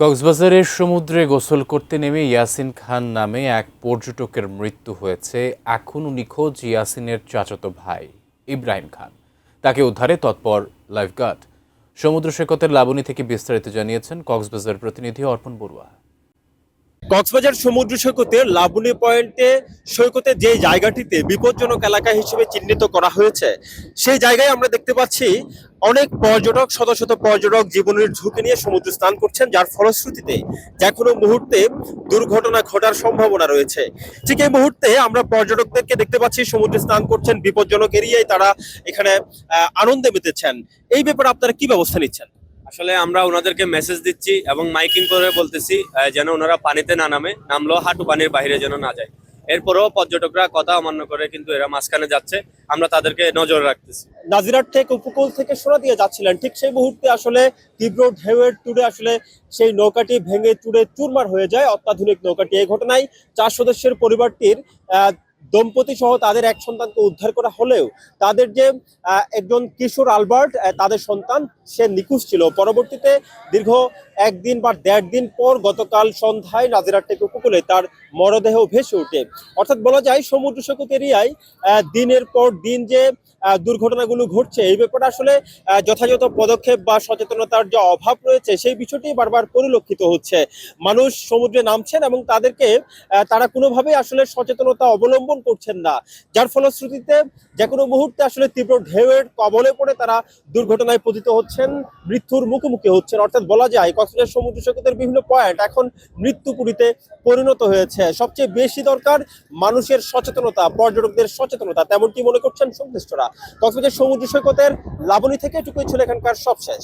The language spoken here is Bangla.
কক্সবাজারের সমুদ্রে গোসল করতে নেমে ইয়াসিন খান নামে এক পর্যটকের মৃত্যু হয়েছে। এখনও নিখোঁজ ইয়াসিনের চাচাতো ভাই ইব্রাহিম খান। তাকে উদ্ধারে তৎপর লাইফগার্ড। সমুদ্র সৈকতের লাবণী থেকে বিস্তারিত জানিয়েছেন কক্সবাজার প্রতিনিধি অর্পণ বড়ুয়া। কক্সবাজার সমুদ্র সৈকতের লাবণী পয়েন্টে সৈকতে যে জায়গাটিতে বিপজ্জনক এলাকা হিসেবে চিহ্নিত করা হয়েছে, সেই জায়গায় আমরা দেখতে পাচ্ছি অনেক পর্যটক, শত শত পর্যটক জীবনের ঝুঁকি নিয়ে সমুদ্র স্নান করছেন, যার ফলশ্রুতিতে যে কোনো মুহূর্তে দুর্ঘটনা ঘটার সম্ভাবনা রয়েছে। ঠিক এই মুহূর্তে আমরা পর্যটকদেরকে দেখতে পাচ্ছি সমুদ্রে স্নান করছেন, বিপজ্জনক এরিয়ায় তারা এখানে আনন্দে মেতেছেন। এই ব্যাপারে আপনারা কি ব্যবস্থা নিচ্ছেন? আসলে আমরা ওনাদেরকে মেসেজ দিচ্ছি এবং মাইকিং করে বলতেছি যেন ওনারা পানিতে না নামে, নামলেও হাঁটু পানির বাইরে যেন না যায়। এরপরও পর্যটকরা কথা অমান্য করে কিন্তু এরা মাঝখানে যাচ্ছে, আমরা তাদেরকে নজর রাখতেছি। নাজিরাট থেকে উপকূল থেকে সোনা দিয়ে যাচ্ছিলেন, ঠিক সেই মুহূর্তে আসলে তীব্র ঢেউয়ের টুরে আসলে সেই নৌকাটি ভেঙে চুরে চুরমার হয়ে যায় অত্যাধুনিক নৌকাটি। এই ঘটনায় 4 সদস্যের পরিবারটির দম্পতি সহ তাদের এক সন্তানকে উদ্ধার করা হলেও তাদের যে একজন কিশোর আলবার্ট, তাদের সন্তান, সে নিখোঁজ ছিল। পরবর্তীতে দীর্ঘ 1 দিন বা 1.5 দিন পর গতকাল সন্ধ্যায় নাজিরাট থেকে উপকূলে তার মরদেহ ভেসে ওঠে। অর্থাৎ বলা যায় সমুদ্র সৈকত এরিয়ায় দিনের পর দিন যে দুর্ঘটনাগুলো ঘটছে, এই ব্যাপারে আসলে যথাযথ পদক্ষেপ বা সচেতনতার যে অভাব রয়েছে, সেই বিষয়টি বারবার পরিলক্ষিত হচ্ছে। মানুষ সমুদ্রে নামছেন এবং তারা কোনোভাবেই আসলে সচেতনতা অবলম্বন করছেন না, যার ফলশ্রুতিতে যে কোনো মুহূর্তে আসলে তীব্র ঢেউয়ের কবলে পড়ে তারা দুর্ঘটনায় পতিত হচ্ছেন, মৃত্যুর মুখোমুখি হচ্ছেন। অর্থাৎ বলা যায় কক্সবাজার সমুদ্র সৈকতের বিভিন্ন পয়েন্ট এখন মৃত্যুপুরীতে পরিণত হয়েছে। সবচেয়ে বেশি দরকার মানুষের সচেতনতা, পর্যটকদের সচেতনতা, তেমনটি মনে করছেন সংশ্লিষ্টরা। কক্সবাজার সমুদ্র সৈকতের লাবণী থেকে এটুকুই ছিল এখানকার সবশেষ।